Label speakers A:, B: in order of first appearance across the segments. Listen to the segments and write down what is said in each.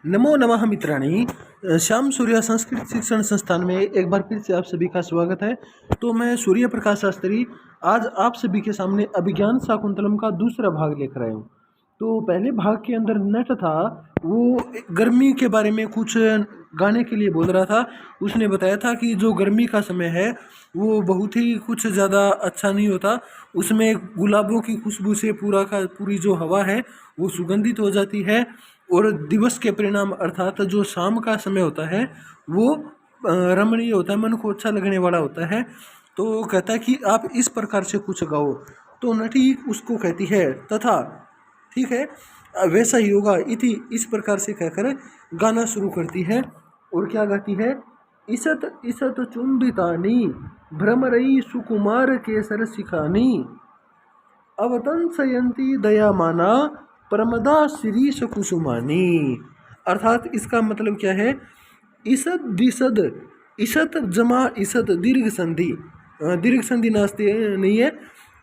A: नमो नमः मित्राणि। श्याम सूर्य संस्कृत शिक्षण संस्थान में एक बार फिर से आप सभी का स्वागत है। तो मैं सूर्य प्रकाश शास्त्री आज आप सभी के सामने अभिज्ञान शाकुंतलम का दूसरा भाग लेकर आया हूँ। तो पहले भाग के अंदर नट था, वो गर्मी के बारे में कुछ गाने के लिए बोल रहा था। उसने बताया था कि जो गर्मी का समय है वो बहुत ही कुछ ज़्यादा अच्छा नहीं होता, उसमें गुलाबों की खुशबू से पूरी जो हवा है वो सुगंधित हो जाती है, और दिवस के परिणाम अर्थात जो शाम का समय होता है वो रमणीय होता है, मन को अच्छा लगने वाला होता है। तो कहता है कि आप इस प्रकार से कुछ गाओ। तो नटी उसको कहती है तथा ठीक है वैसा ही होगा इति, इस प्रकार से कहकर गाना शुरू करती है। और क्या गाती है? इसत इसत चुंबितानी भ्रमरई सुकुमार केसर शिखानी अवतंसयंती दयामाना प्रमदा शिरीष कुसुमानी। अर्थात इसका मतलब क्या है? इसद दिसद, इसत जमा इसत दीर्घ संधि, दीर्घ संधि नास्ती नहीं है।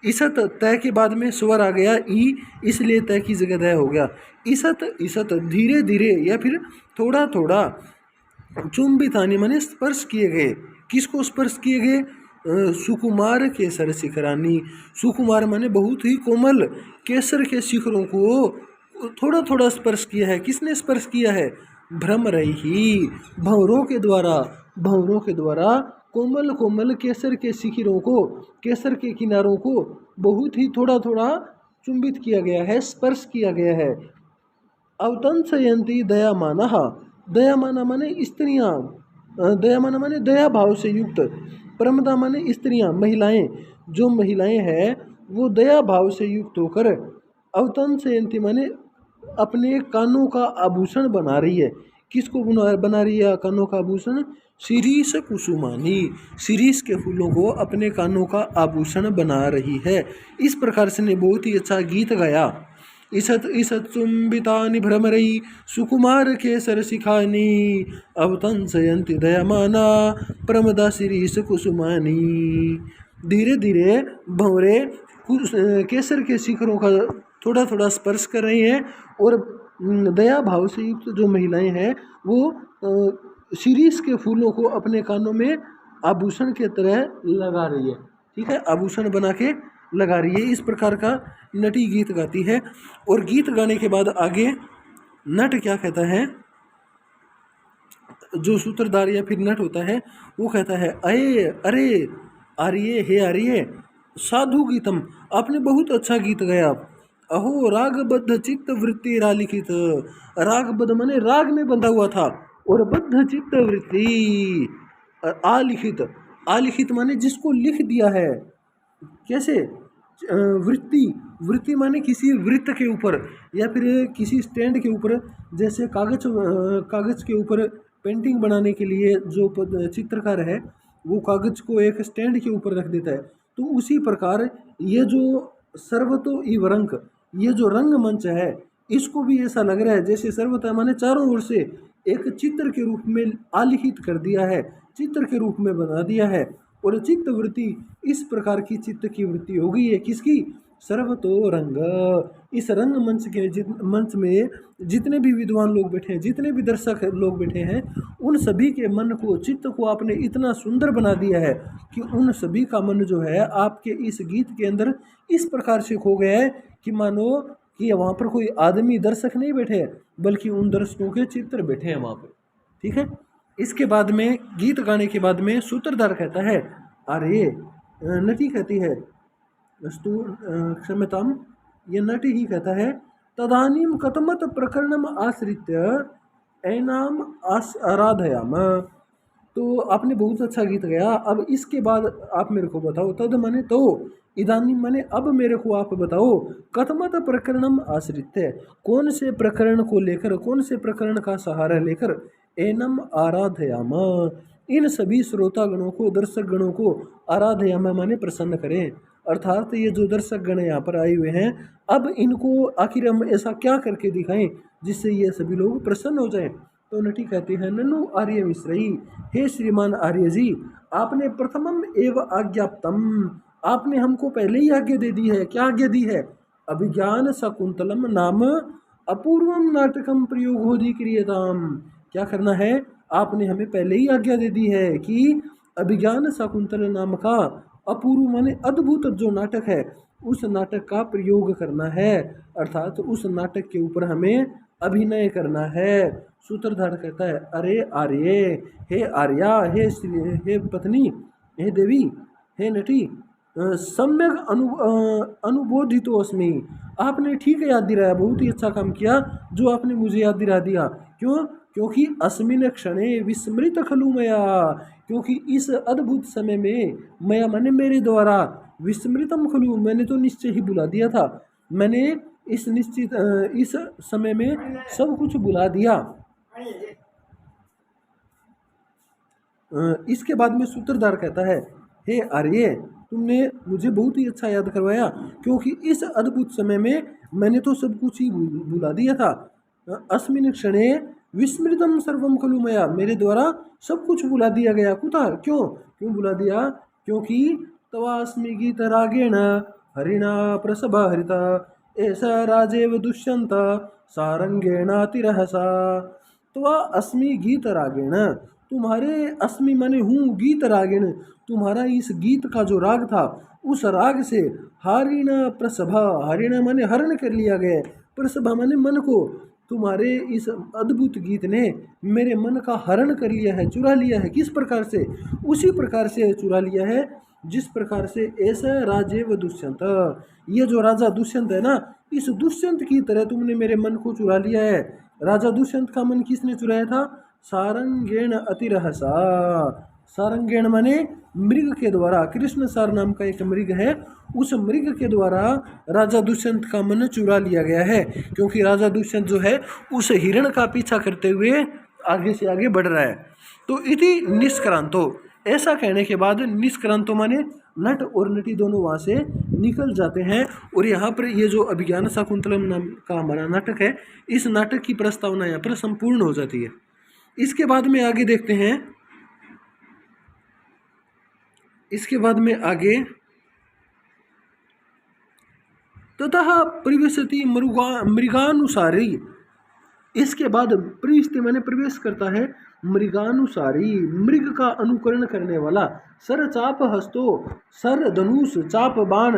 A: इसत तय के बाद में स्वर आ गया ई, इसलिए तय की जगह दय हो गया। इसत इसत धीरे धीरे या फिर थोड़ा थोड़ा, चुंबितानी माने स्पर्श किए गए। किसको स्पर्श किए गए? सुकुमार केसर शिखरानी। सुकुमार माने बहुत ही कोमल, केसर के शिखरों को थोड़ा थोड़ा स्पर्श किया है। किसने स्पर्श किया है? भ्रमरही, भंवरों के द्वारा, भंवरों के द्वारा कोमल कोमल केसर के शिखरों को, केसर के किनारों को बहुत ही थोड़ा थोड़ा चुंबित किया गया है, स्पर्श किया गया है। अवतंसयंती दयामाना, दयामाना माने स्त्रियाँ, दयामाना माने दया भाव से युक्त, प्रमदा माने स्त्रियाँ, महिलाएं। जो महिलाएं हैं वो दया भाव से युक्त होकर अवतंसयंती माने अपने कानों का आभूषण बना रही है। किसको बना रही है कानों का आभूषण? शिरीष कुसुमानी, शिरीष के फूलों को अपने कानों का आभूषण बना रही है। इस प्रकार से ने बहुत ही अच्छा गीत गाया। इसत इसत चुंबितानि भ्रमरई सुकुमार केसर शिखानी अवतंसयंती दयामाना प्रमदा शिरीष कुसुमानी। धीरे धीरे भंवरे केसर के शिखरों का थोड़ा थोड़ा स्पर्श कर रही हैं, और दया भाव से युक्त जो महिलाएं हैं वो शिरीष के फूलों को अपने कानों में आभूषण के तरह लगा रही है। ठीक है, आभूषण बना के लगा रही है। इस प्रकार का नटी गीत गाती है। और गीत गाने के बाद आगे नट क्या कहता है? जो सूत्रधार या फिर नट होता है वो कहता है, अये अरे आर्य, हे आर्य, साधु गीतम, आपने बहुत अच्छा गीत गाया। अहो रागबद्ध चित्त वृत्ति रालिखित, रागबद्ध माने राग में बंधा हुआ था, और बद्ध चित्त वृत्ति आलिखित, आलिखित माने जिसको लिख दिया है। कैसे? वृत्ति, वृत्ति माने किसी वृत्त के ऊपर या फिर किसी स्टैंड के ऊपर, जैसे कागज के ऊपर पेंटिंग बनाने के लिए जो चित्रकार है वो कागज को एक स्टैंड के ऊपर रख देता है। तो उसी प्रकार ये जो सर्वतो इव रंग, ये जो रंगमंच है, इसको भी ऐसा लग रहा है जैसे सर्वथा माने चारों ओर से एक चित्र के रूप में आलिखित कर दिया है, चित्र के रूप में बना दिया है। और चित्त वृत्ति, इस प्रकार की चित्त की वृत्ति हो गई है। किसकी? सर्वतो रंग। इस रंग मंच में जितने भी विद्वान लोग बैठे हैं, जितने भी दर्शक लोग बैठे हैं, उन सभी के मन को, चित्त को आपने इतना सुंदर बना दिया है कि उन सभी का मन जो है आपके इस गीत के अंदर इस प्रकार से खो गया है कि मानो कि वहाँ पर कोई आदमी दर्शक नहीं बैठे, बल्कि उन दर्शकों के चित्र बैठे हैं वहाँ पर। ठीक है। इसके बाद में, गीत गाने के बाद में सूत्रधार कहता है, अरे नटी कहती है, क्षम्यताम, ये नटी ही कहता है, तदानीम कथमत प्रकरणम आश्रित्य ऐनाम आराधयाम। तो आपने बहुत अच्छा गीत गाया, अब इसके बाद आप मेरे को बताओ, तद माने तो, इदानीम माने अब मेरे को आप बताओ, कथमत प्रकरणम आश्रित्य, कौन से प्रकरण को लेकर, कौन से प्रकरण का सहारा लेकर, एनम आराधयाम, इन सभी श्रोता गणों को, दर्शक गणों को, आराधयाम माने प्रसन्न करें। अर्थात ये जो दर्शक गण यहाँ पर आए हुए हैं, अब इनको आखिर हम ऐसा क्या करके दिखाएं जिससे ये सभी लोग प्रसन्न हो जाएं। तो नटी कहते हैं, ननु आर्य मिश्रई, हे श्रीमान आर्य जी, आपने प्रथमम एव आज्ञाप्तम, आपने हमको पहले ही आज्ञा दे दी है। क्या आज्ञा दी है? अभिज्ञान शाकुंतलम नाम अपूर्वम नाटकम प्रयोगोधि क्रियताम। क्या करना है, आपने हमें पहले ही आज्ञा दे दी है कि अभिज्ञान शाकुंतल नाम का अपूर्व माने अद्भुत जो नाटक है उस नाटक का प्रयोग करना है, अर्थात उस नाटक के ऊपर हमें अभिनय करना है। सूत्रधार कहता है, अरे आर्य, हे आर्या, हे पत्नी, हे देवी, हे नटी, सम्यक अनुबोधितो अस्मि। आपने ठीक याद दिलाया, बहुत ही अच्छा काम किया जो आपने मुझे याद दिला दिया। क्यों? क्योंकि अस्मिन क्षणे विस्मृत खलु मया, क्योंकि इस अद्भुत समय में मया माने मेरे द्वारा, विस्मृतम खलु मैंने तो निश्चय ही बुला दिया था, मैंने इस समय में सब कुछ बुला दिया। इसके बाद में सूत्रधार कहता है, हे आर्य, तुमने मुझे बहुत ही अच्छा याद करवाया, क्योंकि इस अद्भुत समय में मैंने तो सब कुछ ही बुला दिया था। अस्मिन क्षणे विस्मृतम सर्वम खलु मया, मेरे द्वारा सब कुछ बुला दिया गया। कुतः, क्यों बुला दिया? क्योंकि तवास्मि गीत रागेण हरिणा प्रसभ हरिता ऐसा राजेव दुष्यंत सारंगेणातिरहसा। त्वा अस्मि गीत रागेण, तुम्हारे अस्मि माने हूँ, गीत रागेण, तुम्हारा इस गीत का जो राग था उस राग से हरिण प्रसभा, हरिण माने हरण कर लिया गया, प्रसभा माने मन को, तुम्हारे इस अद्भुत गीत ने मेरे मन का हरण कर लिया है, चुरा लिया है। किस प्रकार से? उसी प्रकार से चुरा लिया है जिस प्रकार से ऐसा राजेव दुष्यंत, ये जो राजा दुष्यंत है ना, इस दुष्यंत की तरह तुमने मेरे मन को चुरा लिया है। राजा दुष्यंत का मन किसने चुराया था? सारंगेण अतिरहसा, सारंगेण माने मृग के द्वारा, कृष्ण सार नाम का एक मृग है, उस मृग के द्वारा राजा दुष्यंत का मन चुरा लिया गया है। क्योंकि राजा दुष्यंत जो है उस हिरण का पीछा करते हुए आगे से आगे बढ़ रहा है। तो इति निष्क्रांतो, ऐसा कहने के बाद निष्क्रांतो माने नट और नटी दोनों वहाँ से निकल जाते हैं। और यहाँ पर ये जो अभिज्ञान शाकुंतलम नाम का हमारा नाटक है, इस नाटक की प्रस्तावना यहाँ पर संपूर्ण हो जाती है। इसके बाद में आगे देखते हैं, इसके बाद में आगे ततः प्रविशति मृगानुसारी, इसके बाद प्रविष्टि मैंने प्रवेश करता है मृगानुसारी, मृग का अनुकरण करने वाला, सर चाप हस्तो, सर धनुष, चाप बाण,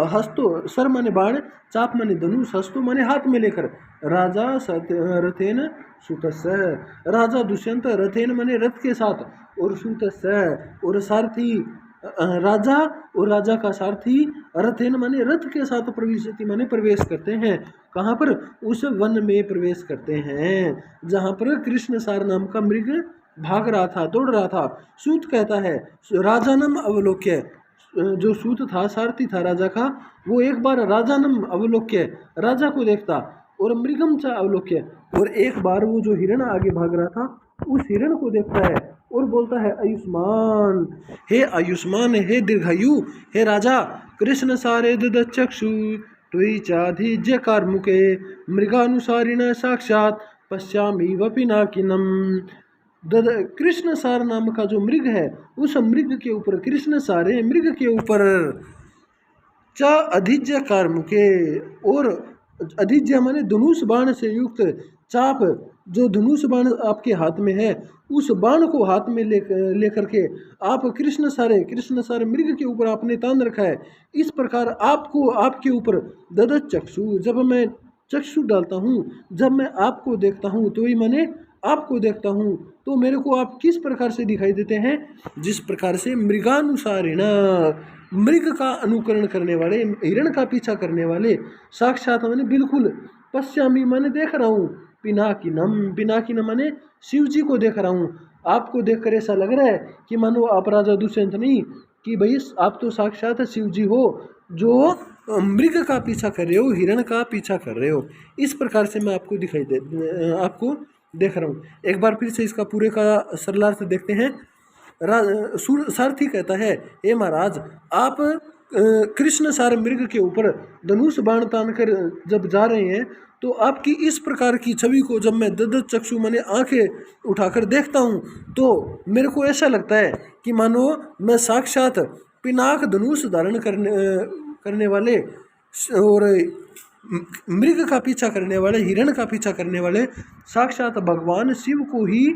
A: हस्तो सर माने बाण, चाप माने धनुष, हस्तो माने हाथ में लेकर, राजा रथेन सुतस्य, राजा दुष्यंत रथेन माने रथ के साथ, और सुतस्य और सारथी, राजा और राजा का सारथी, रथेन माने रथ के साथ, प्रविशति माने प्रवेश करते हैं। कहाँ पर? उस वन में प्रवेश करते हैं जहाँ पर कृष्ण सार नाम का मृग भाग रहा था, दौड़ रहा था। सूत कहता है, राजानम अवलोक्य, जो सूत था, सारथी था राजा का, वो एक बार राजानम अवलोक्य, राजा को देखता, और मृगम च अवलोक्य, और एक बार वो जो हिरण आगे भाग रहा था उस हिरण को देखता है और बोलता है, आयुष्मान, हे आयुष्मान, हे दीर्घायु, हे राजा, कृष्ण सारे ददचक्षु त्वयि चाधिज्य कार्मुके मृगानुसारिण साक्षात पश्यामि वपिनाकिनम। कृष्ण सार नाम का जो मृग है, उस मृग के ऊपर, कृष्ण सारे मृग के ऊपर, चा अधिज्य कार्मुके, और अधिज्य माने धनुष बाण से युक्त, चाप जो धनुष बाण आपके हाथ में है, उस बाण को हाथ में लेकर के आप कृष्ण सारे मृग के ऊपर आपने तान रखा है। इस प्रकार आपको, आपके ऊपर ददत चक्षु, जब मैं चक्षु डालता हूँ, जब मैं आपको देखता हूँ, तो ही मैंने आपको देखता हूँ, तो मेरे को आप किस प्रकार से दिखाई देते हैं? जिस प्रकार से मृगानुसारिण, मृग का अनुकरण करने वाले, हिरण का पीछा करने वाले, साक्षात मैंने बिल्कुल, पश्यामी मैंने देख रहा हूँ, पिनाकिनम, पिनाकिनम मैंने शिव जी को देख रहा हूँ। आपको देखकर ऐसा लग रहा है कि मानो आप राजा दुष्यंत नहीं, कि भाई आप तो साक्षात शिव जी हो जो मृग का पीछा कर रहे हो, हिरण का पीछा कर रहे हो। इस प्रकार से मैं आपको आपको देख रहा हूँ। एक बार फिर से इसका पूरे का सरलार्थ देखते हैं। सारथी कहता है, हे महाराज, आप कृष्ण सार मृग के ऊपर धनुष बाण तान कर जब जा रहे हैं, तो आपकी इस प्रकार की छवि को जब मैं ददत चक्षु माने आंखें उठाकर देखता हूँ, तो मेरे को ऐसा लगता है कि मानो मैं साक्षात पिनाक धनुष धारण करने वाले और मृग का पीछा करने वाले, हिरण का पीछा करने वाले साक्षात भगवान शिव को ही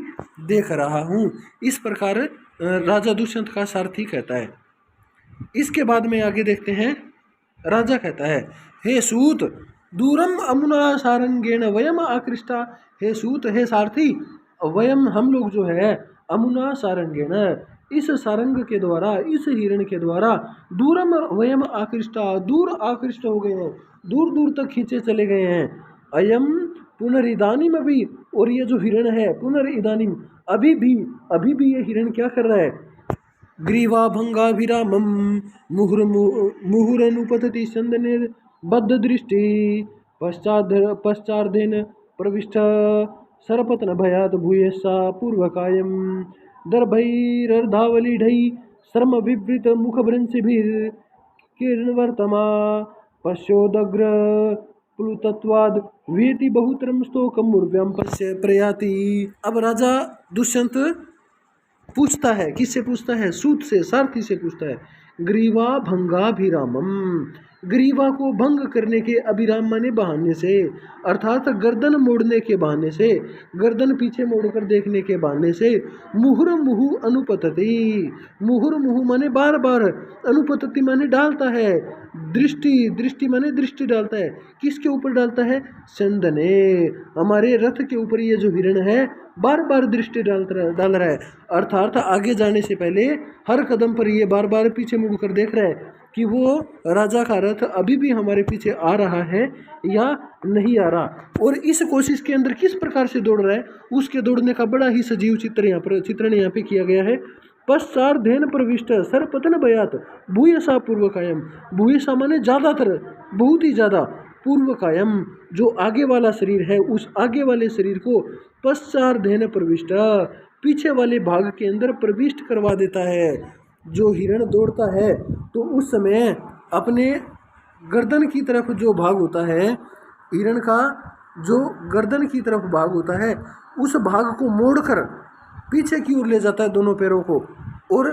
A: देख रहा हूँ। इस प्रकार राजा दुष्यंत का सारथी कहता है। इसके बाद में आगे देखते हैं, राजा कहता है, हे सूत दूरम अमुना सारंगेण वयम आकृष्टा। हे सूत, हे सारथी, वयम हम लोग जो है अमुना सारंगेण, इस सारंग के द्वारा, इस हिरण के द्वारा, दूरम वयम आकृष्टा, दूर आकृष्ट हो गए हैं, दूर दूर तक खींचे चले गए हैं। अयम पुनरिदानीम अभी, और ये जो हिरण है पुनरिदानीम, अभी भी ये हिरण क्या कर रहा है, ग्रीवा भंगाभिरामम मुहुरनुपतति चंदने बद्ध दृष्टि पश्चार्धेन प्रविष्ट सरपतन भयात भूयसा पूर्वकायम दर्भैरर्धावलीढै शर्म विवृत मुखभ्रंशिभिर किरणवर्तमा पश्योदग्र प्लुतत्वाद वेति बहुतरम स्तोकम उर्व्याम पश्य प्रयाति। अब राजा दुष्यंत पूछता है, किससे पूछता है, सूत से, सारथी से पूछता है, ग्रीवा भंगाभिरामम, ग्रीवा को भंग करने के, अभिराम माने बहाने से, अर्थात गर्दन मोड़ने के बहाने से, गर्दन पीछे मोड़कर देखने के बहाने से, मुहुर मुहु अनुपतति, मुहुर मुहु माने बार बार, अनुपतति माने डालता है, दृष्टि माने दृष्टि डालता है, किसके ऊपर डालता है, चंदने, हमारे रथ के ऊपर ये जो हिरण है बार बार दृष्टि डाल रहा है, अर्थात आगे जाने से पहले हर कदम पर ये बार बार पीछे मुड़कर देख रहा है कि वो राजा का रथ अभी भी हमारे पीछे आ रहा है या नहीं आ रहा, और इस कोशिश के अंदर किस प्रकार से दौड़ रहा है, उसके दौड़ने का बड़ा ही सजीव चित्रण यहाँ पे किया गया है। पश्चार्धेन प्रविष्ट सरपतन भयात भूयसा पूर्वकायम, भूयसा माने ज़्यादातर, बहुत ही ज़्यादा, पूर्वकायम जो आगे वाला शरीर है, उस आगे वाले शरीर को पश्चार्धेन प्रविष्ट, पीछे वाले भाग के अंदर प्रविष्ट करवा देता है। जो हिरण दौड़ता है तो उस समय अपने गर्दन की तरफ जो भाग होता है, हिरण का जो गर्दन की तरफ भाग होता है, उस भाग को मोड़कर पीछे की ओर ले जाता है दोनों पैरों को, और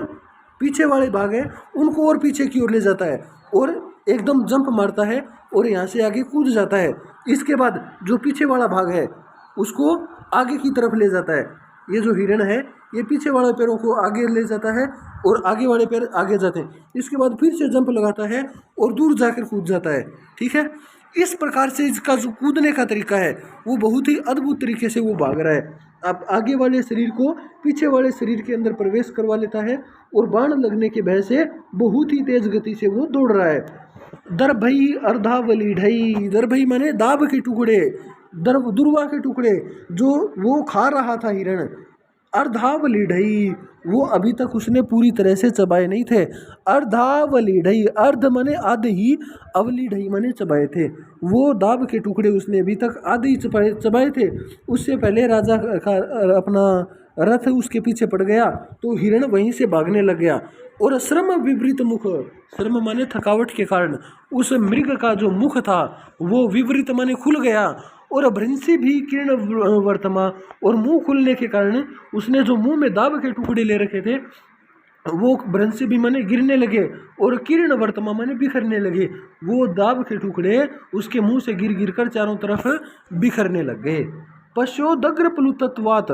A: पीछे वाले भाग है उनको और पीछे की ओर ले जाता है, और एकदम जंप मारता है और यहाँ से आगे कूद जाता है। इसके बाद जो पीछे वाला भाग है उसको आगे की तरफ ले जाता है। ये जो हिरण है ये पीछे वाले पैरों को आगे ले जाता है और आगे वाले पैर आगे जाते हैं। इसके बाद फिर से जंप लगाता है और दूर जाकर कूद जाता है। ठीक है, इस प्रकार से इसका जो कूदने का तरीका है वो बहुत ही अद्भुत तरीके से वो भाग रहा है। अब आगे वाले शरीर को पीछे वाले शरीर के अंदर प्रवेश करवा लेता है और बाण लगने के भय से बहुत ही तेज गति से वो दौड़ रहा है। दर्भई अर्धावलीढई, दर्भई माने दाब के टुकड़े, दुर्वा के टुकड़े जो वो खा रहा था हिरण। अर्धावलीढई, वो अभी तक उसने पूरी तरह से चबाए नहीं थे। अर्धावलीढई, अर्ध माने आधे ही, अवलीढई माने चबाए थे। वो दाब के टुकड़े उसने अभी तक आधे ही चबाए थे। उससे पहले राजा का अपना रथ उसके पीछे पड़ गया तो हिरण वहीं से भागने लग गया। और श्रम विवृत मुख, श्रम माने थकावट के कारण उस मृग का जो मुख था वो विवृत माने खुल गया, और भ्रंशी भी किरण वर्तमा, और मुंह खुलने के कारण उसने जो मुंह में दाब के टुकड़े ले रखे थे वो भ्रंशी भी माने गिरने लगे, और किरण वर्तमा माने बिखरने लगे। वो दाब के टुकड़े उसके मुंह से गिर गिर कर चारों तरफ बिखरने लग गए। पश्योदग्र प्लुतत्वात्,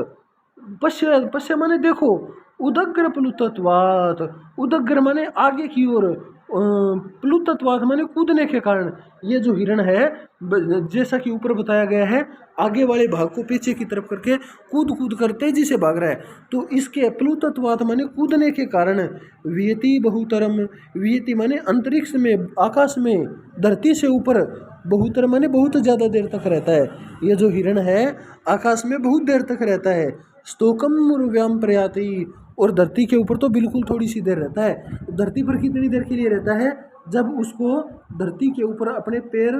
A: पश्य माने देखो, उदग्र प्लुतत्वात्, उदग्र माने आगे की ओर, प्लुतत्वात् माने कूदने के कारण ये जो हिरण है जैसा कि ऊपर बताया गया है आगे वाले भाग को पीछे की तरफ करके कूद कूद कर तेजी से भाग रहा है। तो इसके प्लुतत्वात् माने कूदने के कारण वियति बहुतरम, वियति माने अंतरिक्ष में, आकाश में, धरती से ऊपर, बहुतर माने बहुत ज़्यादा देर तक रहता है। ये जो हिरण है आकाश में बहुत देर तक रहता है। स्तोकम मुर्व्याम प्रयाति, और धरती के ऊपर तो बिल्कुल थोड़ी सी देर रहता है। धरती पर कितनी देर के लिए रहता है, जब उसको धरती के ऊपर अपने पैर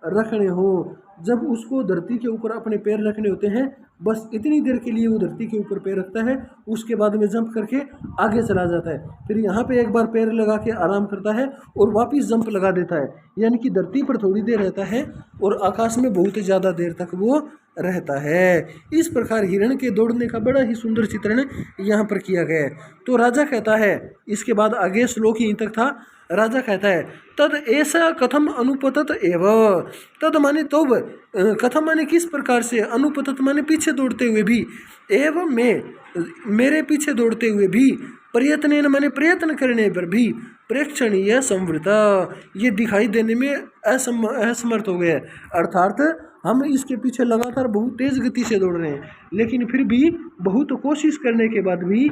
A: रखने हो, जब उसको धरती के ऊपर अपने पैर रखने होते हैं, बस इतनी देर के लिए वो धरती के ऊपर पैर रखता है। उसके बाद में जंप करके आगे चला जाता है, फिर यहाँ पे एक बार पैर लगा के आराम करता है और वापस जंप लगा देता है। यानी कि धरती पर थोड़ी देर रहता है और आकाश में बहुत ज़्यादा देर तक वो रहता है। इस प्रकार हिरण के दौड़ने का बड़ा ही सुंदर चित्रण यहाँ पर किया गया है। तो राजा कहता है, इसके बाद आगे श्लोक यहीं तक था। राजा कहता है तद ऐसा कथम अनुपतत एव, तद माने तो कथम माने किस प्रकार से, अनुपतत माने पीछे दौड़ते हुए भी, एवं में मेरे पीछे दौड़ते हुए भी, प्रयत्न माने प्रयत्न करने पर भी, प्रेक्षणीय संवृता ये दिखाई देने में असमर्थ हो गया। अर्थात हम इसके पीछे लगातार बहुत तेज गति से दौड़ रहे हैं, लेकिन फिर भी बहुत कोशिश करने के बाद भी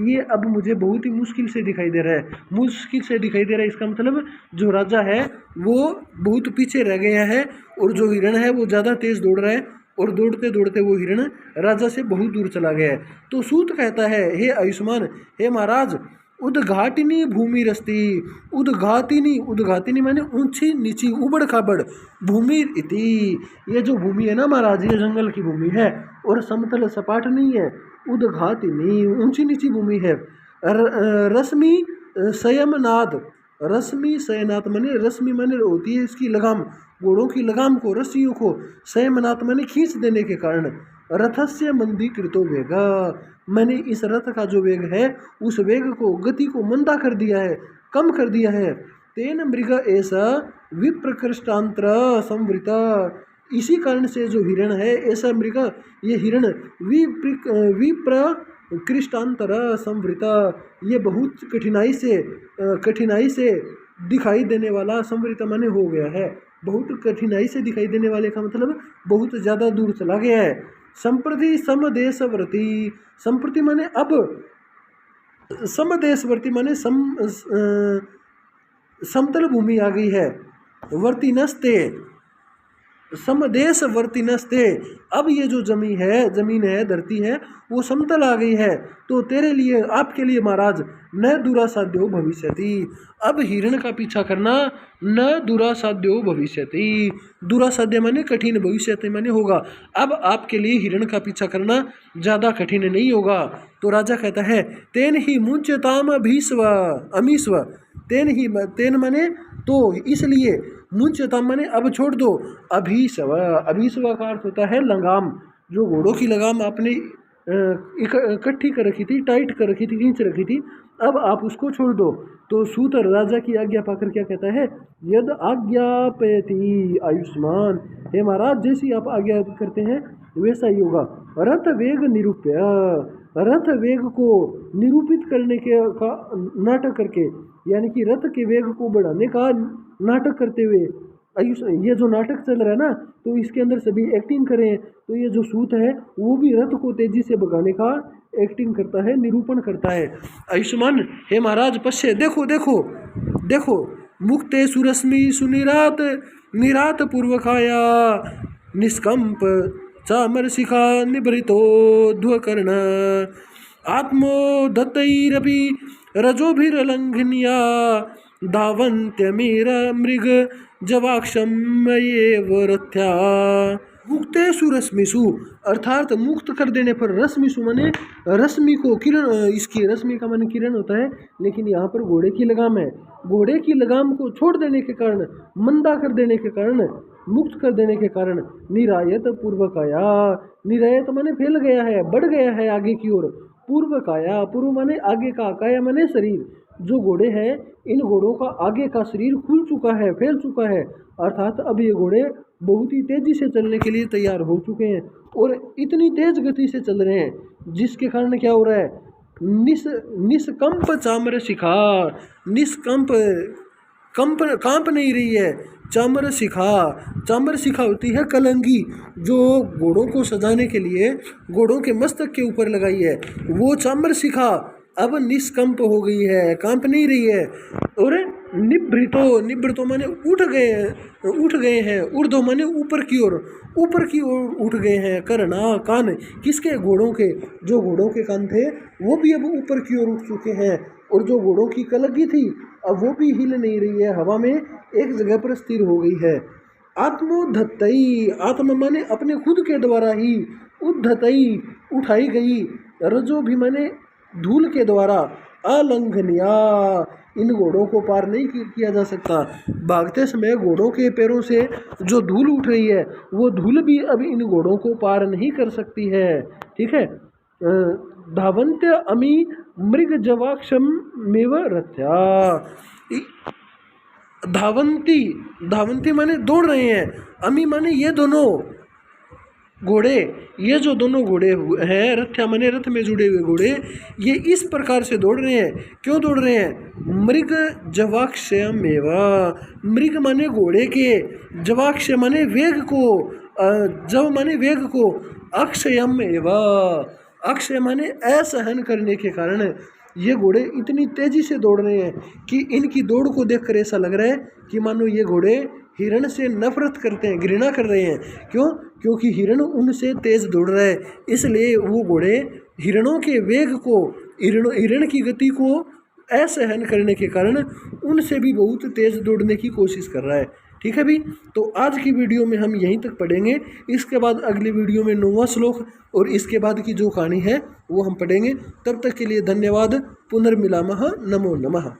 A: ये अब मुझे बहुत ही मुश्किल से दिखाई दे रहा है। मुश्किल से दिखाई दे रहा है, इसका मतलब जो राजा है वो बहुत पीछे रह गया है और जो हिरण है वो ज़्यादा तेज दौड़ रहा है, और दौड़ते दौड़ते वो हिरण राजा से बहुत दूर चला गया है। तो सूत कहता है, हे आयुष्मान, हे महाराज, उद्घाटिनी भूमि रस्ती, उद्घाटिनी माने ऊंची नीची, उबड़ खाबड़, भूमि इति, ये जो भूमि है ना महाराज, ये जंगल की भूमि है और समतल सपाट नहीं है। उद्घाटिनी ऊंची नीची भूमि है। रश्मि संयमनाद, रश्मि शयनाथ माने, रश्मि माने होती है इसकी लगाम, घोड़ों की लगाम को, रस्सियों को, संयमनाथ माने खींच देने के कारण, रथस्य मंदी कृतो वेग, मैंने इस रथ का जो वेग है उस वेग को, गति को मंदा कर दिया है, कम कर दिया है। तेन मृग ऐसा विप्रकृष्टांतर संवृता, इसी कारण से जो हिरण है, ऐसा मृग, ये हिरण विप्रकृष्टांतर संवृता, ये बहुत कठिनाई से दिखाई देने वाला, संवृता माने हो गया है, बहुत कठिनाई से दिखाई देने वाले का मतलब बहुत ज़्यादा दूर चला गया है। संप्रति समदेशवर्ती, संप्रति माने अब, समदेशवर्ती माने समतल भूमि आ गई है। वर्तिनस्ते, समदेशवर्तिनस्ते, अब ये जो जमीन है, धरती है, वो समतल आ गई है। तो तेरे लिए, आपके लिए महाराज, न दुरासाध्यो भविष्यति, अब हिरण का पीछा करना न दुरासाध्यो भविष्यति, दुरासाध्य माने कठिन, भविष्यति माने होगा, अब आपके लिए हिरण का पीछा करना ज़्यादा कठिन नहीं होगा। तो राजा कहता है तेन ही मुंचताम अभीस्व अमीस्व, तेन माने तो, इसलिए, मुंचताम माने अब छोड़ दो, अभीस्व, अभीस्व का अर्थ होता है लगाम, जो घोड़ों की लगाम आपने इकट्ठी कर रखी थी, टाइट कर रखी थी, खींच रखी थी, अब आप उसको छोड़ दो। तो सूत राजा की आज्ञा पाकर क्या कहता है, यद आज्ञापयति आयुष्मान, हे महाराज जैसी आप आज्ञा करते हैं वैसा ही होगा। रथ वेग निरूप्य, रथ वेग को निरूपित करने के का नाटक करके, यानी कि रथ के वेग को बढ़ाने का नाटक करते हुए, ये जो नाटक चल रहा है ना, तो इसके अंदर सभी एक्टिंग करें। तो ये जो सूत है वो भी रथ को तेजी से भगाने का एक्टिंग करता है, निरूपण करता है। आयुष्मान, हे महाराज पश्य, देखो देखो देखो, मुक्ते सुरश्मि सुनिरात निरात पूर्वकाया, निष्कंप चामर शिखा निभृतो ध्वकर्ण, आत्मोदत्तैरपि रजोभिरलंघनीया, धावन्त्यमीर मृग जवाक्षम्येव रथ्या। मुक्तेषु रश्मिषु, अर्थात मुक्त कर देने पर, रश्मिषु माने रश्मि को, किरण, इसकी रश्मि का माने किरण होता है, लेकिन यहाँ पर घोड़े की लगाम है, घोड़े की लगाम को छोड़ देने के कारण, मंदा कर देने के कारण, मुक्त कर देने के कारण, निरायत पूर्वकाया, निरायत माने फैल गया है, बढ़ गया है आगे की ओर, पूर्वकाया, पूर्व माने आगे का, काया माने शरीर, जो घोड़े हैं इन घोड़ों का आगे का शरीर खुल चुका है, फैल चुका है, अर्थात अब ये घोड़े बहुत ही तेजी से चलने के लिए तैयार हो चुके हैं, और इतनी तेज गति से चल रहे हैं जिसके कारण क्या हो रहा है, निष्कंप चामर शिखा, निष्कंप, कांप नहीं रही है, चामर शिखा, चामर शिखा होती है कलंगी, जो घोड़ों को सजाने के लिए घोड़ों के मस्तक के ऊपर लगाई है, वो चामर शिखा अब निष्कंप हो गई है, कांप नहीं रही है। और निभृतो, निभृतो माने उठ गए हैं, ऊर्ध्व माने ऊपर की ओर उठ गए हैं, करना कान, किसके, घोड़ों के, जो घोड़ों के कान थे वो भी अब ऊपर की ओर उठ चुके हैं, और जो घोड़ों की कलगी थी अब वो भी हिल नहीं रही है, हवा में एक जगह पर स्थिर हो गई है। आत्मोद्धतई, आत्म माने अपने खुद के द्वारा ही, उद्धतई उठाई गई, रजो भी माने धूल के द्वारा, अलंघनिया, इन घोड़ों को पार नहीं किया जा सकता। भागते समय घोड़ों के पैरों से जो धूल उठ रही है वो धूल भी अब इन घोड़ों को पार नहीं कर सकती है। ठीक है। धावन्त्य अमी मृग जवाक्षम मेव रथ्या। धावंती, धावंती माने दौड़ रहे हैं, अमी माने ये दोनों घोड़े, ये जो दोनों घोड़े हैं, रथ्या माने रथ में जुड़े हुए घोड़े, ये इस प्रकार से दौड़ रहे हैं। क्यों दौड़ रहे हैं? मृग जवाक्षयमेवा, मृग माने घोड़े के, जवाक्ष माने वेग को, जव माने वेग को, अक्षयम एवा, अक्षय माने असहन करने के कारण ये घोड़े इतनी तेजी से दौड़ रहे हैं कि इनकी दौड़ को देखकर ऐसा लग रहा है कि मानो ये घोड़े हिरण से नफरत करते हैं, घृणा कर रहे हैं। क्यों? क्योंकि हिरण उनसे तेज दौड़ रहा है, इसलिए वो घोड़े हिरणों के वेग को, हिरण की गति को असहन करने के कारण उनसे भी बहुत तेज दौड़ने की कोशिश कर रहा है। ठीक है भी। तो आज की वीडियो में हम यहीं तक पढ़ेंगे। इसके बाद अगली वीडियो में 9वां श्लोक और इसके बाद की जो कहानी है वो हम पढ़ेंगे। तब तक के लिए धन्यवाद। पुनर्मिलामः। नमो नमः।